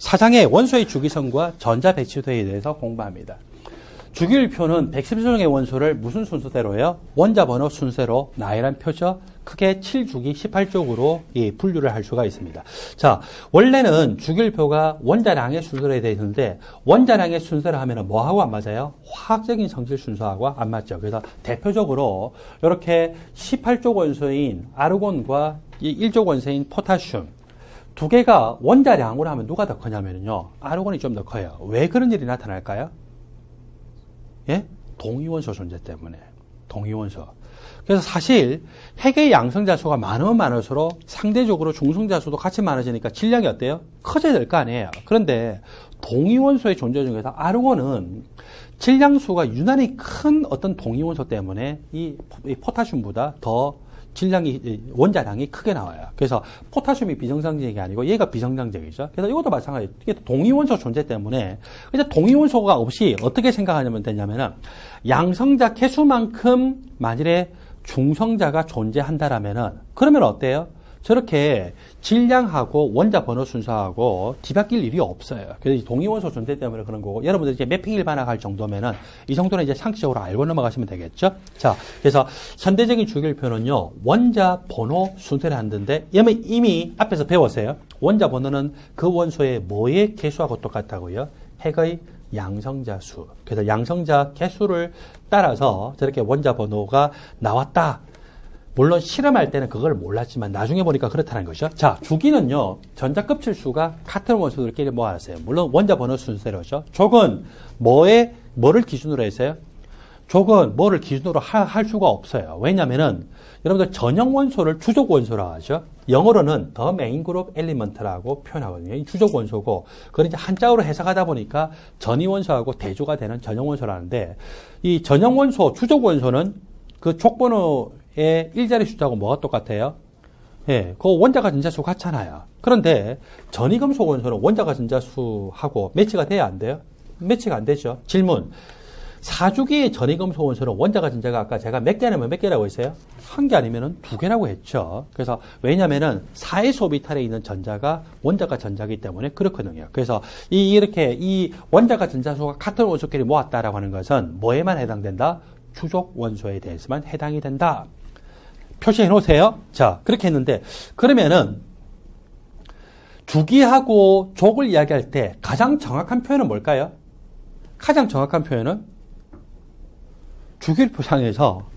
사장의 원소의 주기성과 전자 배치도에 대해서 공부합니다. 주기율표는 113종의 원소를 무슨 순서대로요? 원자 번호 순서로 나열한 표죠. 크게 7주기 18쪽으로 분류를 할 수가 있습니다. 자, 원래는 주기율표가 원자량의 순서로 되어 있는데 원자량의 순서를 하면 뭐하고 안 맞아요? 화학적인 성질 순서하고 안 맞죠. 그래서 대표적으로 이렇게 18쪽 원소인 아르곤과 1쪽 원소인 포타슘 두 개가 원자량으로 하면 누가 더 크냐면요. 아르곤이 좀 더 커요. 왜 그런 일이 나타날까요? 예? 동위원소 존재 때문에. 동위원소. 그래서 사실 핵의 양성자수가 많으면 많을수록 상대적으로 중성자수도 같이 많아지니까 질량이 어때요? 커져야 될 거 아니에요. 그런데 동위원소의 존재 중에서 아르곤은 질량수가 유난히 큰 어떤 동위원소 때문에 이 포타슘보다 더 질량이, 원자량이 크게 나와요. 그래서 포타슘이 비정상적이 아니고 얘가 비정상적이죠. 그래서 이것도 마찬가지예요. 이게 동위원소 존재 때문에, 이제 동위원소가 없이 어떻게 생각하면 되냐면은, 양성자 개수만큼 만일에 중성자가 존재한다라면은, 그러면 어때요? 저렇게 질량하고 원자 번호 순서하고 뒤바뀔 일이 없어요. 그래서 동위원소 존재 때문에 그런 거고, 여러분들 이제 매핑 일반학 할 정도면은 이 정도는 이제 상식적으로 알고 넘어가시면 되겠죠. 자, 그래서 현대적인 주기율표는요, 원자 번호 순서를 한다는데, 이미 앞에서 배웠어요. 원자 번호는 그 원소의 뭐의 개수하고 똑같다고요? 핵의 양성자 수. 그래서 양성자 개수를 따라서 저렇게 원자 번호가 나왔다. 물론 실험할 때는 그걸 몰랐지만 나중에 보니까 그렇다는 거죠. 자, 주기는요, 전자 껍질수가 같은 원소들끼리 모았어요. 물론 원자 번호 순서로죠. 족은 뭐를 기준으로 했어요? 족은 뭐를 기준으로 할 수가 없어요. 왜냐면은 여러분들 전형 원소를 주족 원소라고 하죠. 영어로는 the main group element라고 표현하거든요. 이 주족 원소고, 그걸 이제 한자어로 해석하다 보니까 전이 원소하고 대조가 되는 전형 원소라는데, 이 전형 원소, 주족 원소는 그 족번호의 일자리 숫자하고 뭐가 똑같아요? 예, 그 원자가 전자수 같잖아요. 그런데 전이금속 원소는 원자가 전자수하고 매치가 돼야 안 돼요? 매치가 안 되죠. 질문. 4주기의 전이금속 원소는 원자가 전자가 아까 제가 몇 개라면 몇 개라고 했어요? 한 개 아니면은 두 개라고 했죠. 그래서 왜냐면은 4의 오비탈에 있는 전자가 원자가 전자이기 때문에 그렇거든요. 그래서 이렇게 이 원자가 전자수가 같은 원소끼리 모았다라고 하는 것은 뭐에만 해당된다? 주족 원소에 대해서만 해당이 된다. 표시해 놓으세요. 자, 그렇게 했는데, 그러면은, 주기하고 족을 이야기할 때 가장 정확한 표현은 뭘까요? 가장 정확한 표현은 주기율표상에서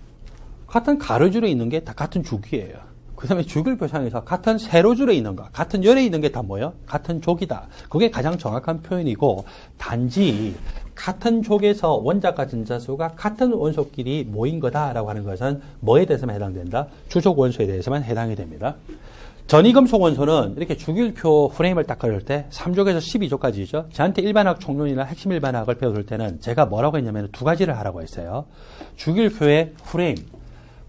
같은 가로줄에 있는 게 다 같은 주기예요. 그 다음에 주기율표상에서 같은 세로줄에 있는 거, 같은 열에 있는 게 다 뭐예요? 같은 족이다. 그게 가장 정확한 표현이고, 단지 같은 족에서 원자가 전자수가 같은 원소끼리 모인 거다라고 하는 것은 뭐에 대해서만 해당된다? 주족 원소에 대해서만 해당이 됩니다. 전이금속 원소는 이렇게 주기율표 프레임을 딱 그릴 때 3족에서 12족까지죠. 저한테 일반학 총론이나 핵심 일반학을 배웠을 때는 제가 뭐라고 했냐면 두 가지를 하라고 했어요. 주기율표의 프레임.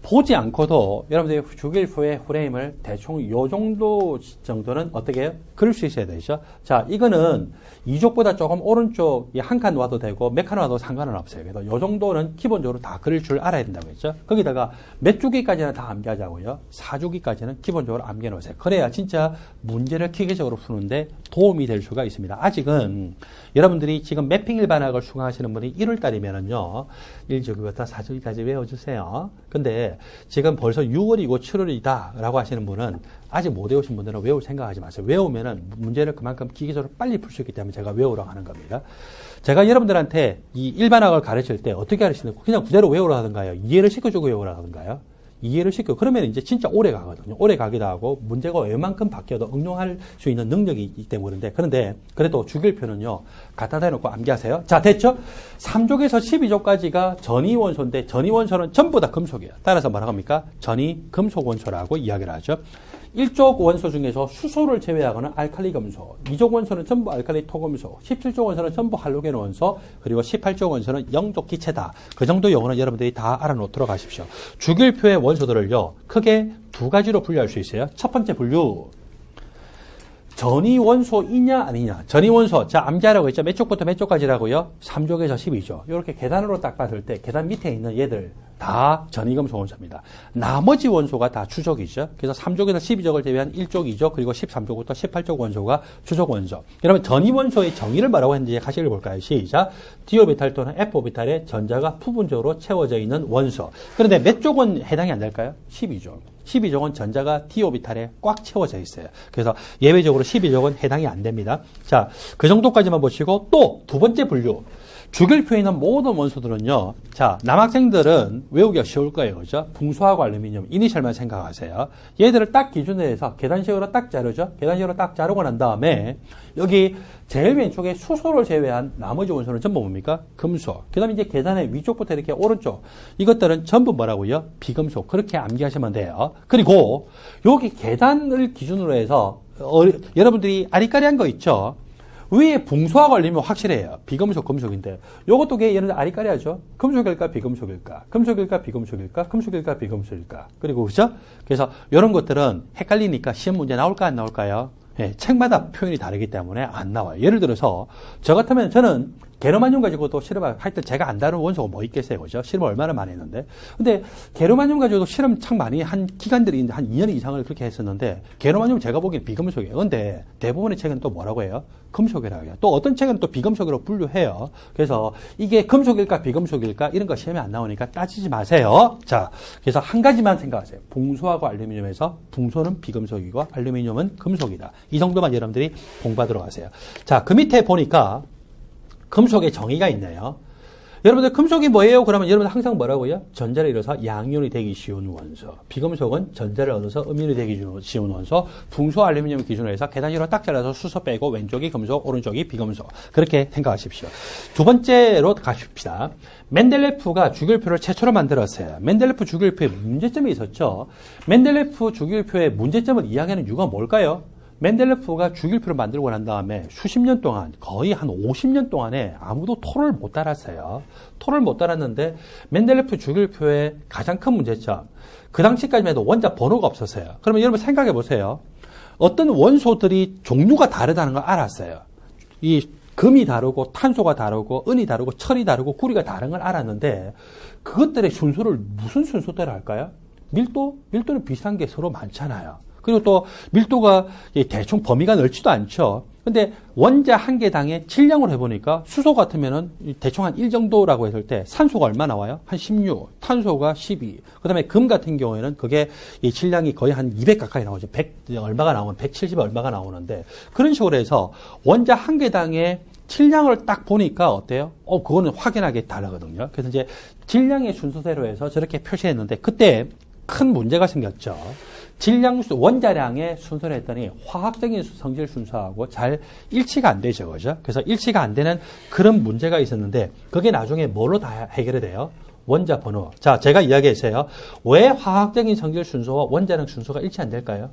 보지 않고도 여러분들이 주기율표의 프레임을 대충 요 정도는 어떻게 해요? 그릴 수 있어야 되죠. 자, 이거는 2족보다 조금 오른쪽 한 칸 와도 되고 몇 칸 와도 상관은 없어요. 그래서 요 정도는 기본적으로 다 그릴 줄 알아야 된다고 했죠. 거기다가 몇 주기까지는 다 암기하자고요. 4주기까지는 기본적으로 암기해 놓으세요. 그래야 진짜 문제를 기계적으로 푸는데 도움이 될 수가 있습니다. 아직은 여러분들이 지금 매핑 일반학을 수강하시는 분이 1월 달이면은요, 1주기부터 4주기까지 외워주세요. 근데 지금 벌써 6월이고 7월이다 라고 하시는 분은 아직 못 외우신 분들은 외울 생각하지 마세요. 외우면은 문제를 그만큼 기계적으로 빨리 풀 수 있기 때문에 제가 외우라고 하는 겁니다. 제가 여러분들한테 이 일반학을 가르칠 때 어떻게 가르치는지 그냥 그대로 외우라 하던가요? 이해를 시켜주고 외우라 하던가요? 이해를 시켜. 그러면 이제 진짜 오래 가거든요. 오래 가기도 하고 문제가 웬만큼 바뀌어도 응용할 수 있는 능력이 있기 때문인데, 그런데 그래도 주기율표는요, 갖다 대놓고 암기하세요. 자, 됐죠? 3족에서 12족까지가 전이원소인데 전이원소는 전부 다 금속이에요. 따라서 뭐라고 합니까? 전이금속 원소라고 이야기를 하죠. 1족 원소 중에서 수소를 제외하고는 알칼리 금속, 2족 원소는 전부 알칼리 토금속, 17족 원소는 전부 할로겐 원소, 그리고 18족 원소는 영족 기체다. 그 정도 용어는 여러분들이 다 알아놓도록 하십시오. 주기율표의 원소들을요, 크게 두 가지로 분류할 수 있어요. 첫 번째 분류, 전이 원소이냐 아니냐. 전이 원소, 자, 암기하라고 했죠. 몇 쪽부터 몇 쪽까지라고요? 3족에서 12족. 이렇게 계단으로 딱 봤을 때 계단 밑에 있는 얘들 다 전이금속 원소입니다. 나머지 원소가 다 주족이죠. 그래서 3족에서 12족을 제외한 1족, 2족, 그리고 13족부터 18족 원소가 주족 원소. 여러분, 전이 원소의 정의를 뭐라고 했는지 같이 읽어볼까요? 시작. D오비탈 또는 F오비탈에 전자가 부분적으로 채워져 있는 원소. 그런데 몇 족은 해당이 안 될까요? 12족. 12족은 전자가 D오비탈에 꽉 채워져 있어요. 그래서 예외적으로 12족은 해당이 안 됩니다. 자, 그 정도까지만 보시고 또 두 번째 분류. 주기율표에 있는 모든 원소들은요. 자, 남학생들은 외우기가 쉬울 거예요. 그죠? 붕소하고 알루미늄, 이니셜만 생각하세요. 얘들을 딱 기준으로 해서 계단식으로 딱 자르죠. 계단식으로 딱 자르고 난 다음에 여기 제일 왼쪽에 수소를 제외한 나머지 원소는 전부 뭡니까? 금속. 그 다음에 이제 계단의 위쪽부터 이렇게 오른쪽. 이것들은 전부 뭐라고요? 비금속. 그렇게 암기하시면 돼요. 그리고 여기 계단을 기준으로 해서 여러분들이 아리까리한 거 있죠? 위에 붕소하고 알루미늄 확실해요. 비금속, 금속인데. 요것도 얘는 아리까리하죠. 금속일까, 비금속일까? 금속일까, 비금속일까? 금속일까, 비금속일까? 그리고, 그죠? 그래서 이런 것들은 헷갈리니까 시험 문제 나올까, 안 나올까요? 예, 책마다 표현이 다르기 때문에 안 나와요. 예를 들어서, 저 같으면 저는 게르마늄 가지고도 실험할 때 제가 안 다룬 원소가 뭐 있겠어요, 그죠? 실험을 얼마나 많이 했는데. 근데 게르마늄 가지고도 실험 참 많이 한 기간들이 있는데 한 2년 이상을 그렇게 했었는데, 게르마늄 제가 보기엔 비금속이에요. 근데 대부분의 책은 또 뭐라고 해요? 금속이라고 해요. 또 어떤 책은 또 비금속으로 분류해요. 그래서 이게 금속일까, 비금속일까? 이런 거 시험에 안 나오니까 따지지 마세요. 자, 그래서 한 가지만 생각하세요. 붕소하고 알루미늄에서 붕소는 비금속이고 알루미늄은 금속이다. 이 정도만 여러분들이 공부하도록 하세요. 자, 그 밑에 보니까 금속의 정의가 있네요. 여러분들 금속이 뭐예요? 그러면 여러분들 항상 뭐라고요? 전자를 잃어서 양이온이 되기 쉬운 원소. 비금속은 전자를 얻어서 음이온이 되기 쉬운 원소. 붕소 알루미늄 기준으로 해서 계단식으로 딱 잘라서 수소 빼고 왼쪽이 금속, 오른쪽이 비금속. 그렇게 생각하십시오. 두 번째로 가십시다. 멘델레프가 주기율표를 최초로 만들었어요. 멘델레프 주기율표에 문제점이 있었죠. 멘델레프 주기율표의 문제점을 이야기하는 이유가 뭘까요? 멘델레프가 주기율표를 만들고 난 다음에 수십 년 동안, 거의 한 50년 동안에 아무도 토를 못 달았어요. 토를 못 달았는데 멘델레프 주기율표의 가장 큰 문제점, 그 당시까지만 해도 원자 번호가 없었어요. 그러면 여러분 생각해 보세요. 어떤 원소들이 종류가 다르다는 걸 알았어요. 이 금이 다르고 탄소가 다르고 은이 다르고 철이 다르고 구리가 다른 걸 알았는데 그것들의 순서를 무슨 순서대로 할까요? 밀도는 비슷한 게 서로 많잖아요. 그리고 또 밀도가 대충 범위가 넓지도 않죠. 근데 원자 한 개당의 질량을 해보니까 수소 같으면은 대충 한 1 정도라고 했을 때 산소가 얼마 나와요? 한 16, 탄소가 12. 그 다음에 금 같은 경우에는 그게 이 질량이 거의 한 200 가까이 나오죠. 100 얼마가 나오면 170 얼마가 나오는데 그런 식으로 해서 원자 한 개당의 질량을 딱 보니까 어때요? 그거는 확연하게 다르거든요. 그래서 이제 질량의 순서대로 해서 저렇게 표시했는데 그때 큰 문제가 생겼죠. 원자량의 순서를 했더니 화학적인 성질 순서하고 잘 일치가 안 되죠. 그죠? 그래서 일치가 안 되는 그런 문제가 있었는데 그게 나중에 뭘로 다 해결이 돼요? 원자 번호. 자, 제가 이야기했어요. 왜 화학적인 성질 순서와 원자량 순서가 일치 안 될까요?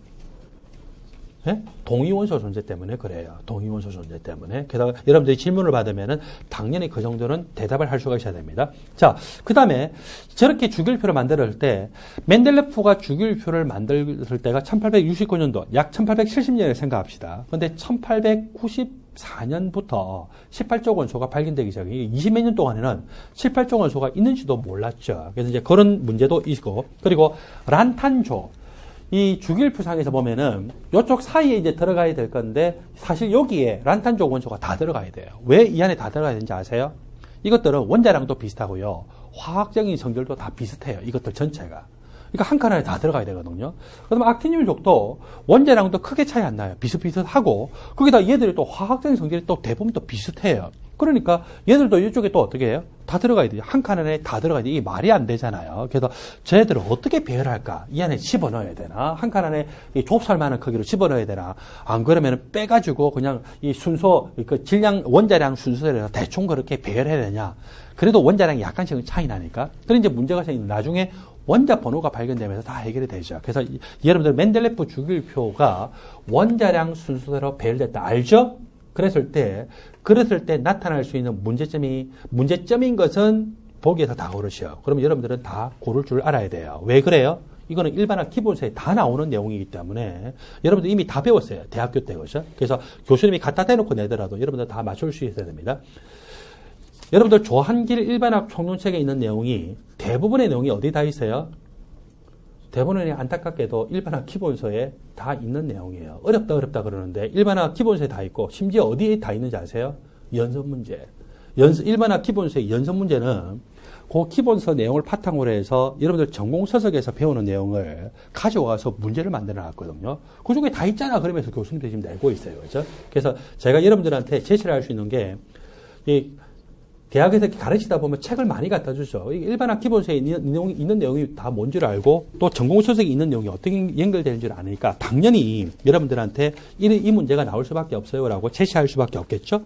네? 동위원소 존재 때문에 그래요. 동위원소 존재 때문에. 게다가 여러분들이 질문을 받으면은 당연히 그 정도는 대답을 할 수가 있어야 됩니다. 자, 그 다음에 저렇게 주기율표를 만들 때 멘델레프가 주기율표를 만들 때가 1869년도, 약 1870년을 생각합시다. 근데 1894년부터 18족 원소가 발견되기 시작해요. 20몇 년 동안에는 18족 원소가 있는지도 몰랐죠. 그래서 이제 그런 문제도 있고, 그리고 란탄조. 이 주기율표상에서 보면은 이쪽 사이에 이제 들어가야 될 건데 사실 여기에 란탄족 원소가 다 들어가야 돼요. 왜 이 안에 다 들어가야 되는지 아세요? 이것들은 원자량도 비슷하고요. 화학적인 성질도 다 비슷해요. 이것들 전체가. 그러니까 한 칸 안에 다 들어가야 되거든요. 그러면 악티늄족도 원자량도 크게 차이 안 나요. 비슷비슷하고 거기다 얘들이 또 화학적인 성질이 또 대부분 또 비슷해요. 그러니까 얘들도 이쪽에 또 어떻게 해요? 다 들어가야 돼요. 한 칸 안에 다 들어가야 돼요. 이게 말이 안 되잖아요. 그래서 쟤들을 어떻게 배열할까? 이 안에 집어넣어야 되나? 한 칸 안에 이 좁쌀만한 크기로 집어넣어야 되나? 안 그러면 빼가지고 그냥 이 순서, 그 질량, 원자량 순서대로 해서 대충 그렇게 배열해야 되냐? 그래도 원자량이 약간씩은 차이 나니까. 그런 이제 문제가 생기는 나중에 원자 번호가 발견되면서 다 해결이 되죠. 그래서 여러분들 멘델레프 주기율표가 원자량 순서대로 배열됐다. 알죠? 그랬을 때 나타날 수 있는 문제점인 것은 보기에서 다 고르시오. 그러면 여러분들은 다 고를 줄 알아야 돼요. 왜 그래요? 이거는 일반학 기본서에 다 나오는 내용이기 때문에 여러분들 이미 다 배웠어요. 대학교 때, 그죠? 그래서 교수님이 갖다 대놓고 내더라도 여러분들 다 맞출 수 있어야 됩니다. 여러분들 조한길 일반학 총론책에 있는 내용이 대부분의 내용이 어디 다 있어요? 대부분의 안타깝게도 일반학 기본서에 다 있는 내용이에요. 어렵다 그러는데 일반학 기본서에 다 있고 심지어 어디에 다 있는지 아세요? 연습 문제. 일반학 기본서의 연습 문제는 그 기본서 내용을 바탕으로 해서 여러분들 전공서적에서 배우는 내용을 가져와서 문제를 만들어 놨거든요. 그 중에 다 있잖아. 그러면서 교수님들이 지금 내고 있어요. 그죠? 그래서 제가 여러분들한테 제시를 할 수 있는 게, 이 대학에서 가르치다 보면 책을 많이 갖다 주죠. 일반학 기본서에 있는 내용이 다 뭔지를 알고 또 전공서적에 있는 내용이 어떻게 연결되는지를 아니까 당연히 여러분들한테 이 문제가 나올 수밖에 없어요라고 제시할 수밖에 없겠죠.